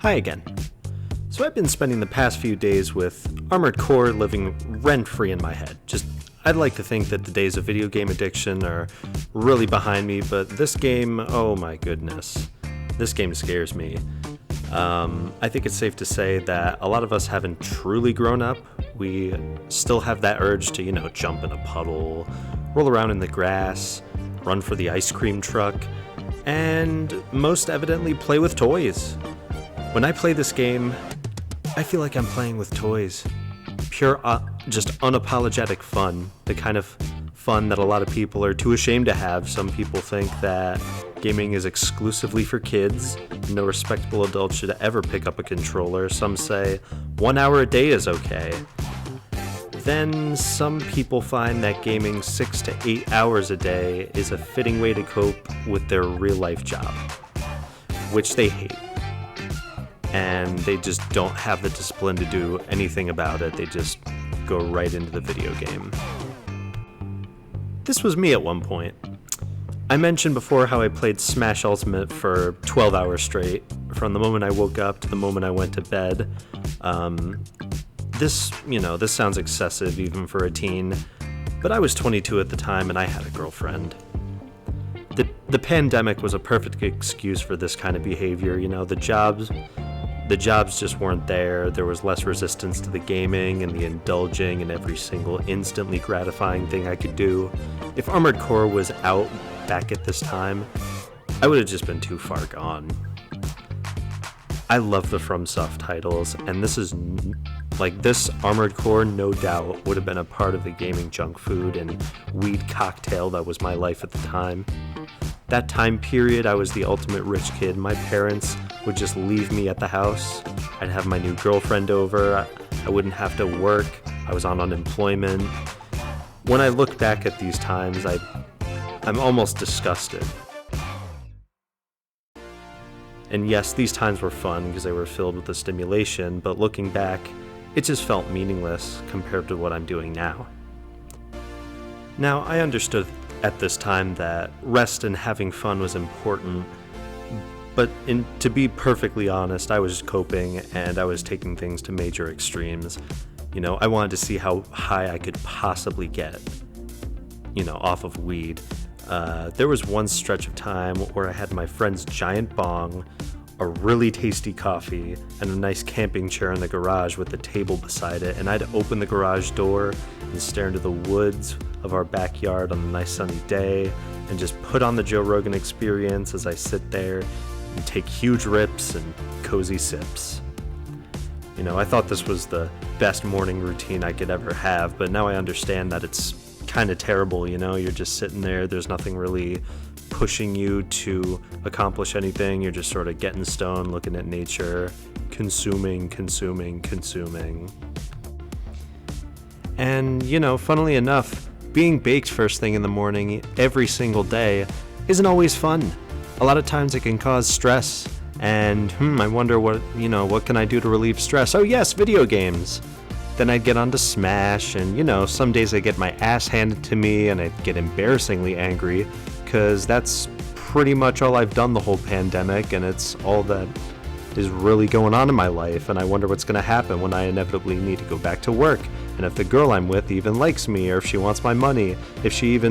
Hi again. So I've been spending the past few days with Armored Core living rent-free in my head. I'd like to think that the days of video game addiction are really behind me, but this game, oh my goodness, this game scares me. I think it's safe to say that a lot of us haven't truly grown up. We still have that urge to, jump in a puddle, roll around in the grass, run for the ice cream truck, and most evidently play with toys. When I play this game, I feel like I'm playing with toys. Pure, just unapologetic fun. The kind of fun that a lot of people are too ashamed to have. Some people think that gaming is exclusively for kids. No respectable adult should ever pick up a controller. Some say 1 hour a day is okay. Then some people find that gaming 6 to 8 hours a day is a fitting way to cope with their real-life job, which they hate. And they just don't have the discipline to do anything about it. They just go right into the video game. This was me at one point. I mentioned before how I played Smash Ultimate for 12 hours straight, from the moment I woke up to the moment I went to bed. This sounds excessive even for a teen, but I was 22 at the time and I had a girlfriend. The pandemic was a perfect excuse for this kind of behavior. The jobs just weren't there. There was less resistance to the gaming and the indulging in every single instantly gratifying thing I could do. If Armored Core was out back at this time, I would have just been too far gone. I love the FromSoft titles, and this Armored Core no doubt would have been a part of the gaming junk food and weed cocktail that was my life at the time. That time period, I was the ultimate rich kid. My parents would just leave me at the house. I'd have my new girlfriend over. I wouldn't have to work. I was on unemployment. When I look back at these times, I'm almost disgusted. And yes, these times were fun because they were filled with the stimulation, but looking back, it just felt meaningless compared to what I'm doing now. Now, I understood at this time that rest and having fun was important, but to be perfectly honest, I was coping and I was taking things to major extremes. I wanted to see how high I could possibly get, off of weed. There was one stretch of time where I had my friend's giant bong, a really tasty coffee, and a nice camping chair in the garage with a table beside it, and I'd open the garage door and stare into the woods of our backyard on a nice sunny day and just put on the Joe Rogan Experience as I sit there and take huge rips and cozy sips. I thought this was the best morning routine I could ever have, but now I understand that it's kind of terrible. You're just sitting there, there's nothing really pushing you to accomplish anything. You're just sort of getting stoned, looking at nature, consuming. And, funnily enough, being baked first thing in the morning every single day isn't always fun. A lot of times it can cause stress, and I wonder what can I do to relieve stress? Oh yes, video games. Then I'd get onto Smash, and some days I get my ass handed to me and I'd get embarrassingly angry, because that's pretty much all I've done the whole pandemic, and it's all that is really going on in my life, and I wonder what's going to happen when I inevitably need to go back to work, and if the girl I'm with even likes me, or if she wants my money, if she'd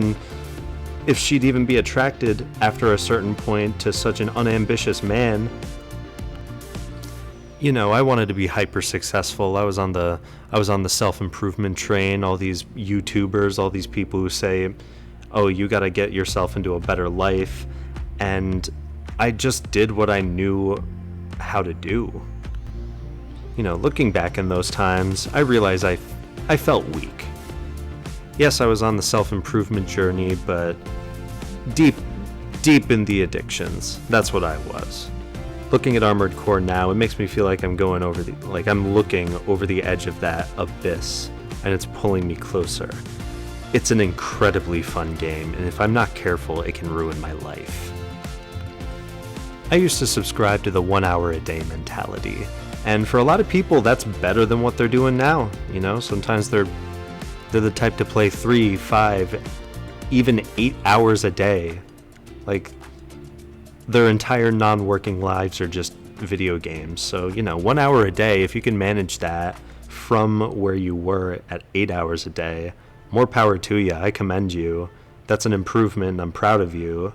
even be attracted after a certain point to such an unambitious man. I wanted to be hyper successful. I was on the self-improvement train. All these YouTubers, all these people who say, oh, you got to get yourself into a better life, and I just did what I knew how to do. Looking back in those times, I realized I felt weak. Yes, I was on the self-improvement journey, but deep in the addictions. That's what I was. Looking at Armored Core now, it makes me feel like I'm looking over the edge of that abyss, and it's pulling me closer. It's an incredibly fun game, and if I'm not careful, it can ruin my life. I used to subscribe to the 1 hour a day mentality, and for a lot of people, that's better than what they're doing now. Sometimes they're the type to play 3, 5, even 8 hours a day. Their entire non-working lives are just video games. So, 1 hour a day, if you can manage that from where you were at 8 hours a day, more power to you. I commend you. That's an improvement. I'm proud of you.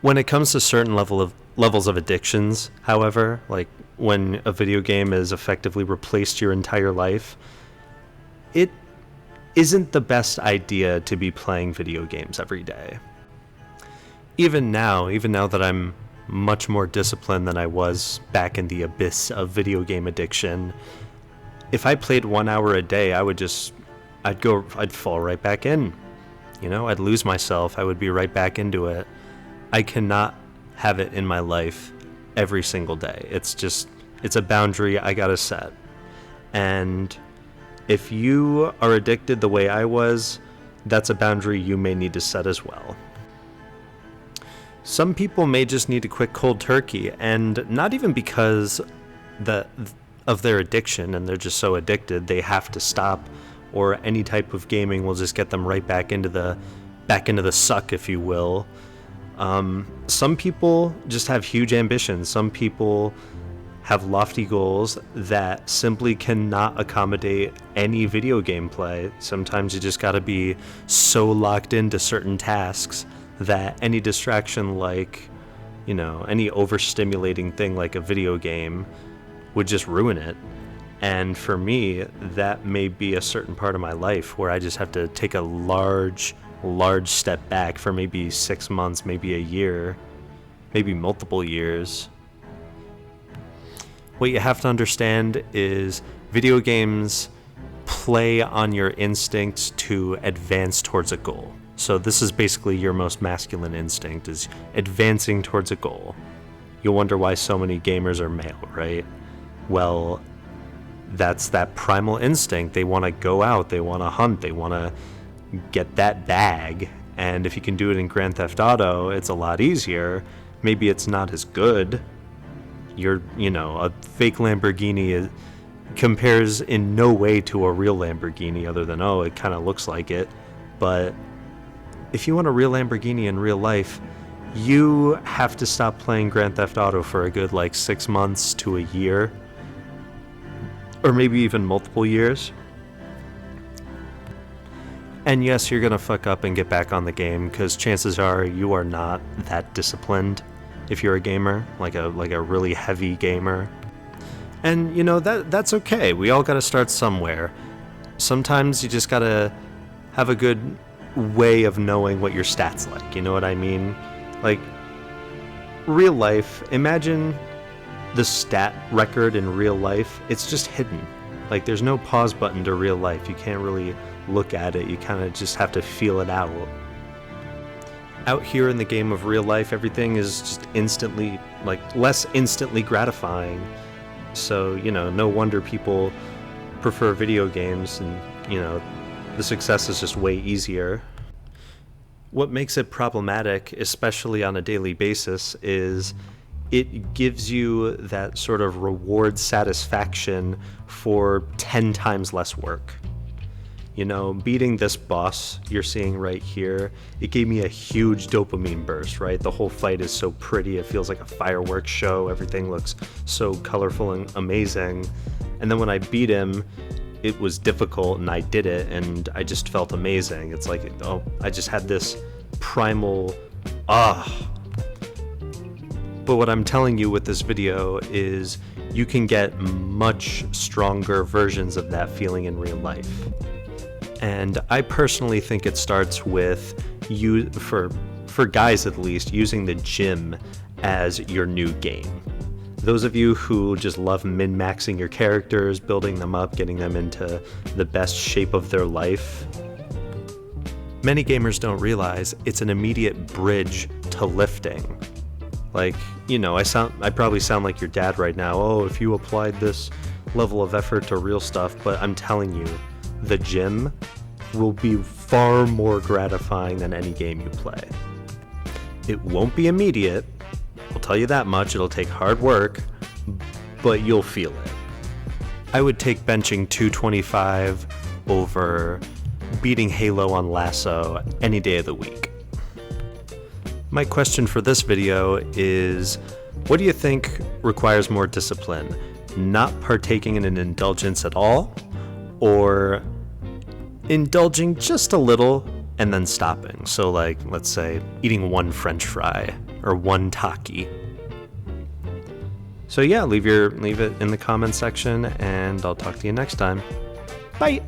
When it comes to certain levels of addictions, however, like when a video game has effectively replaced your entire life, it isn't the best idea to be playing video games every day. Even now that I'm much more disciplined than I was back in the abyss of video game addiction, if I played 1 hour a day, I'd fall right back in. I'd lose myself. I would be right back into it. I cannot have it in my life every single day. It's a boundary I gotta set. And if you are addicted the way I was, that's a boundary you may need to set as well. Some people may just need to quit cold turkey, and not even because of their addiction and they're just so addicted they have to stop, or any type of gaming will just get them right back into the suck, if you will. Some people just have huge ambitions. Some people have lofty goals that simply cannot accommodate any video game play. Sometimes you just gotta be so locked into certain tasks that any distraction, like, any overstimulating thing like a video game, would just ruin it. And for me, that may be a certain part of my life where I just have to take a large step back for maybe 6 months, maybe a year, maybe multiple years. What you have to understand is video games play on your instincts to advance towards a goal. So this is basically your most masculine instinct, is advancing towards a goal. You'll wonder why so many gamers are male, right? Well, that's that primal instinct. They want to go out, they want to hunt, they want to get that bag. And if you can do it in Grand Theft Auto, it's a lot easier. Maybe it's not as good. A fake Lamborghini compares in no way to a real Lamborghini, other than, it kind of looks like it. But if you want a real Lamborghini in real life, you have to stop playing Grand Theft Auto for a good 6 months to a year, or maybe even multiple years. And yes, you're gonna fuck up and get back on the game, because chances are you are not that disciplined if you're a gamer, like a really heavy gamer. And that's okay. We all gotta start somewhere. Sometimes you just gotta have a good way of knowing what your stats like, you know what I mean? Like, real life, imagine the stat record in real life, it's just hidden. Like, there's no pause button to real life. You can't really look at it. You kind of just have to feel it out. Out here in the game of real life, everything is just instantly, less instantly gratifying. So, no wonder people prefer video games, and, the success is just way easier. What makes it problematic, especially on a daily basis, is it gives you that sort of reward satisfaction for 10 times less work. Beating this boss you're seeing right here, it gave me a huge dopamine burst, right? The whole fight is so pretty, it feels like a fireworks show, everything looks so colorful and amazing. And then when I beat him, it was difficult and I did it and I just felt amazing. It's like, I just had this primal, But what I'm telling you with this video is you can get much stronger versions of that feeling in real life. And I personally think it starts with you, for guys at least, using the gym as your new game. Those of you who just love min-maxing your characters, building them up, getting them into the best shape of their life, many gamers don't realize it's an immediate bridge to lifting. I probably sound like your dad right now. If you applied this level of effort to real stuff, but I'm telling you, the gym will be far more gratifying than any game you play. It won't be immediate, I'll tell you that much. It'll take hard work, but you'll feel it. I would take benching 225 over beating Halo on Lasso any day of the week. My question for this video is, What do you think requires more discipline? Not partaking in an indulgence at all, or indulging just a little and then stopping? So like, let's say eating one French fry or one Taki. So yeah, leave it in the comment section, and I'll talk to you next time. Bye!